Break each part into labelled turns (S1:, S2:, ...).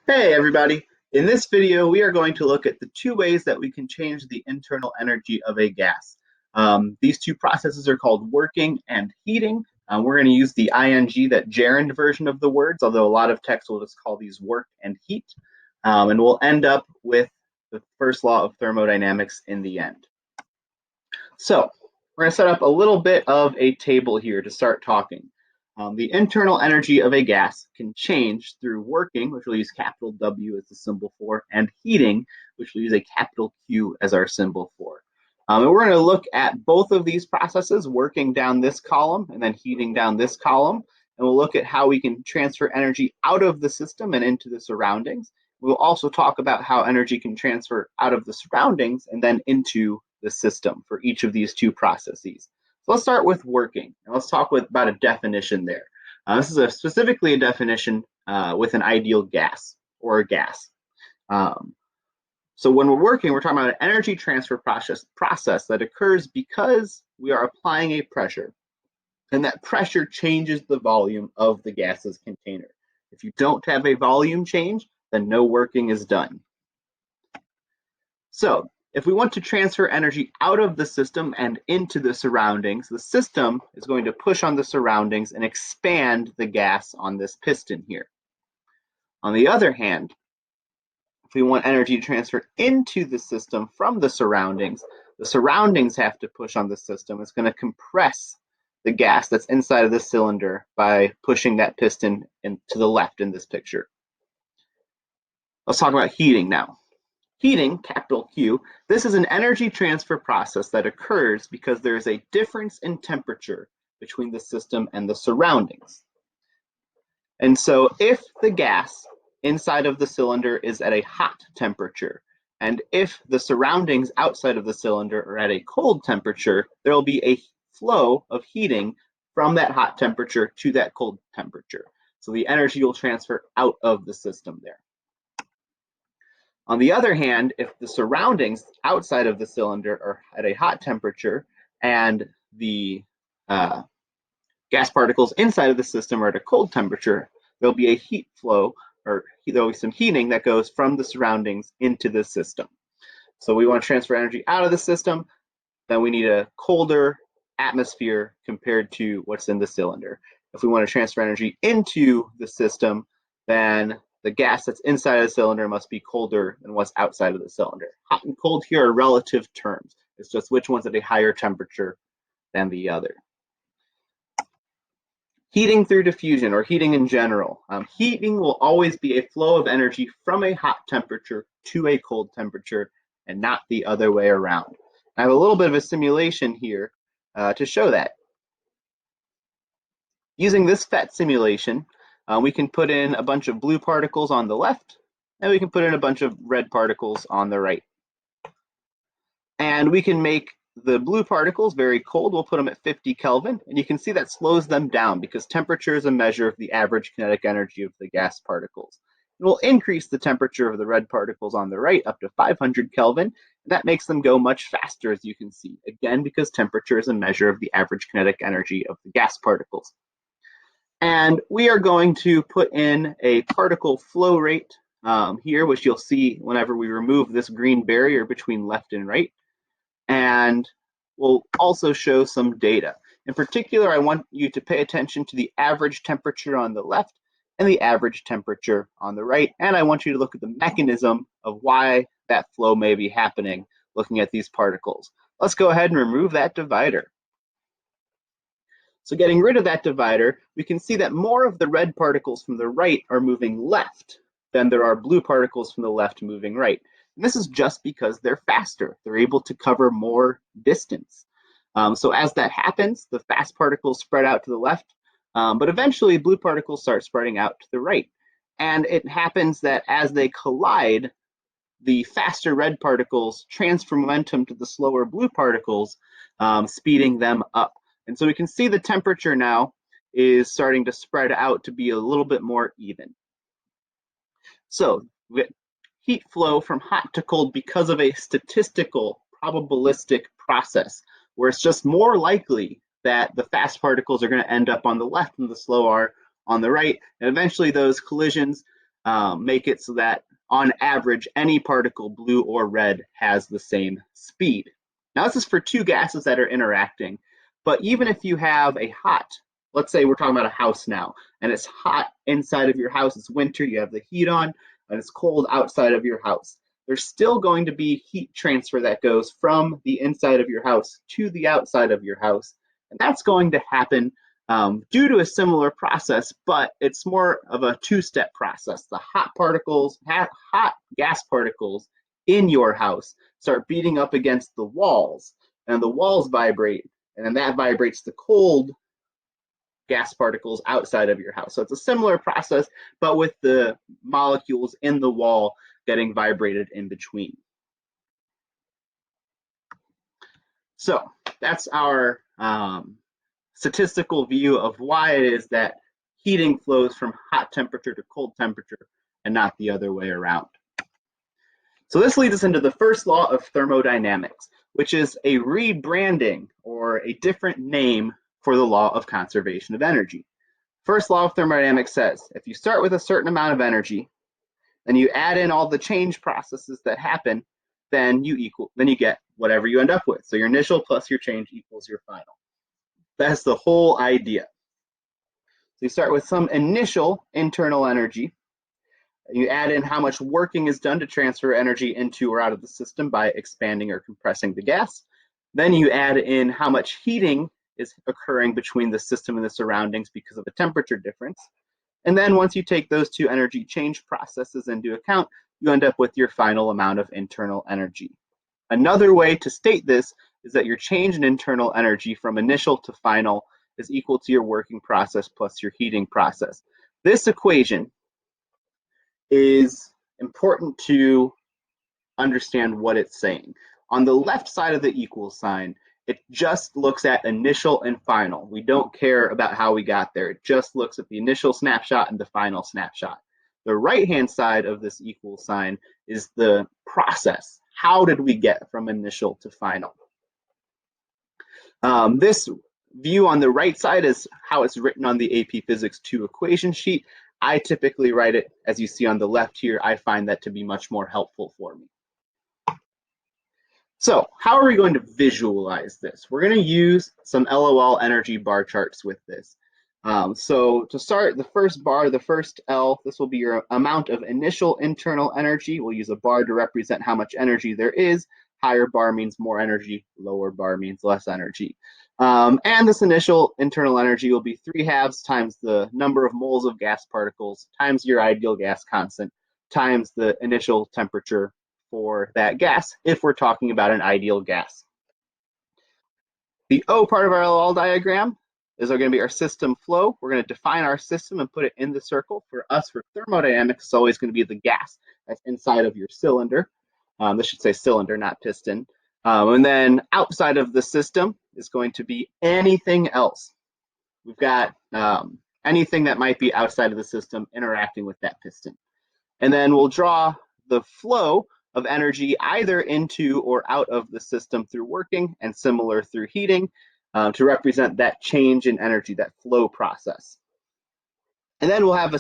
S1: Hey everybody! In this video, we are going to look at the two ways that we can change the internal energy of a gas. These two processes are called working and heating. We're going to use the ing, that gerund version of the words, although a lot of texts will just call these work and heat. And we'll end up with the first law of thermodynamics in the end. So we're going to set up a little bit of a table here to start talking. The internal energy of a gas can change through working, which we'll use capital W as the symbol for, and heating, which we'll use a capital Q as our symbol for. And we're going to look at both of these processes, working down this column and then heating down this column. And we'll look at how we can transfer energy out of the system and into the surroundings. We'll also talk about how energy can transfer out of the surroundings and then into the system for each of these two processes. So let's start with working, and let's talk about a definition there. This is specifically a definition with an ideal gas or a gas. So when we're working, we're talking about an energy transfer process that occurs because we are applying a pressure, and that pressure changes the volume of the gas's container. If you don't have a volume change, then no working is done. So if we want to transfer energy out of the system and into the surroundings, the system is going to push on the surroundings and expand the gas on this piston here. On the other hand, if we want energy to transfer into the system from the surroundings have to push on the system. It's going to compress the gas that's inside of the cylinder by pushing that piston to the left in this picture. Let's talk about heating now. Heating, capital Q, this is an energy transfer process that occurs because there is a difference in temperature between the system and the surroundings. And so if the gas inside of the cylinder is at a hot temperature, and if the surroundings outside of the cylinder are at a cold temperature, there will be a flow of heating from that hot temperature to that cold temperature. So the energy will transfer out of the system there. On the other hand, if the surroundings outside of the cylinder are at a hot temperature and the gas particles inside of the system are at a cold temperature, there'll be a heat flow, or there'll be some heating that goes from the surroundings into the system. So we want to transfer energy out of the system, then we need a colder atmosphere compared to what's in the cylinder. If we want to transfer energy into the system, then the gas that's inside of the cylinder must be colder than what's outside of the cylinder. Hot and cold here are relative terms. It's just which one's at a higher temperature than the other. Heating through diffusion, or heating in general. Heating will always be a flow of energy from a hot temperature to a cold temperature and not the other way around. I have a little bit of a simulation here to show that. Using this PhET simulation, we can put in a bunch of blue particles on the left, and we can put in a bunch of red particles on the right. And we can make the blue particles very cold. We'll put them at 50 Kelvin, and you can see that slows them down because temperature is a measure of the average kinetic energy of the gas particles. And we'll increase the temperature of the red particles on the right up to 500 Kelvin. And that makes them go much faster, as you can see, again, because temperature is a measure of the average kinetic energy of the gas particles. And we are going to put in a particle flow rate here, which you'll see whenever we remove this green barrier between left and right. And we'll also show some data. In particular, I want you to pay attention to the average temperature on the left and the average temperature on the right. And I want you to look at the mechanism of why that flow may be happening looking at these particles. Let's go ahead and remove that divider. So getting rid of that divider, we can see that more of the red particles from the right are moving left than there are blue particles from the left moving right. And this is just because they're faster. They're able to cover more distance. So as that happens, the fast particles spread out to the left, but eventually blue particles start spreading out to the right. And it happens that as they collide, the faster red particles transfer momentum to the slower blue particles, speeding them up. And so we can see the temperature now is starting to spread out to be a little bit more even. So we get heat flow from hot to cold because of a statistical probabilistic process where it's just more likely that the fast particles are going to end up on the left and the slow are on the right. And eventually those collisions make it so that on average, any particle, blue or red, has the same speed. Now, this is for two gases that are interacting, but even if you have a hot, let's say we're talking about a house now, and it's hot inside of your house, it's winter, you have the heat on, and it's cold outside of your house. There's still going to be heat transfer that goes from the inside of your house to the outside of your house, and that's going to happen due to a similar process, but it's more of a two-step process. The hot particles, hot gas particles in your house start beating up against the walls, and the walls vibrate, and then that vibrates the cold gas particles outside of your house. So it's a similar process, but with the molecules in the wall getting vibrated in between. So that's our statistical view of why it is that heating flows from hot temperature to cold temperature and not the other way around. So this leads us into the first law of thermodynamics, which is a rebranding or a different name for the law of conservation of energy. First law of thermodynamics says, if you start with a certain amount of energy, then you add in all the change processes that happen, then you get whatever you end up with. So your initial plus your change equals your final. That's the whole idea. So you start with some initial internal energy. You add in how much working is done to transfer energy into or out of the system by expanding or compressing the gas. Then you add in how much heating is occurring between the system and the surroundings because of a temperature difference. And then once you take those two energy change processes into account, you end up with your final amount of internal energy. Another way to state this is that your change in internal energy from initial to final is equal to your working process plus your heating process. This equation is important to understand what it's saying. On the left side of the equal sign, it just looks at initial and final. We don't care about how we got there. It just looks at the initial snapshot and the final snapshot. The right-hand side of this equal sign is the process. How did we get from initial to final? This view on the right side is how it's written on the AP Physics 2 equation sheet. I typically write it as you see on the left here. I find that to be much more helpful for me. So how are we going to visualize this? We're going to use some LOL energy bar charts with this. So to start, the first bar, the first L, this will be your amount of initial internal energy. We'll use a bar to represent how much energy there is. Higher bar means more energy, lower bar means less energy. And this initial internal energy will be 3/2 times the number of moles of gas particles times your ideal gas constant times the initial temperature for that gas, if we're talking about an ideal gas. The O part of our LOL diagram is going to be our system flow. We're going to define our system and put it in the circle. For us, for thermodynamics, it's always going to be the gas that's inside of your cylinder. This should say cylinder, not piston. And then outside of the system is going to be anything else. We've got anything that might be outside of the system interacting with that piston. And then we'll draw the flow of energy either into or out of the system through working and similar through heating to represent that change in energy, that flow process. And then we'll have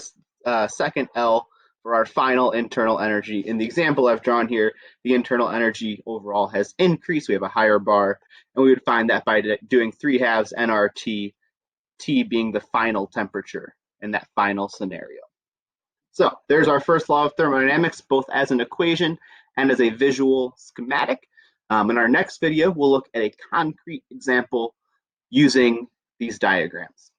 S1: a second L for our final internal energy. In the example I've drawn here, the internal energy overall has increased. We have a higher bar, and we would find that by doing 3/2 nRT, T being the final temperature in that final scenario. So there's our first law of thermodynamics, both as an equation and as a visual schematic. In our next video, we'll look at a concrete example using these diagrams.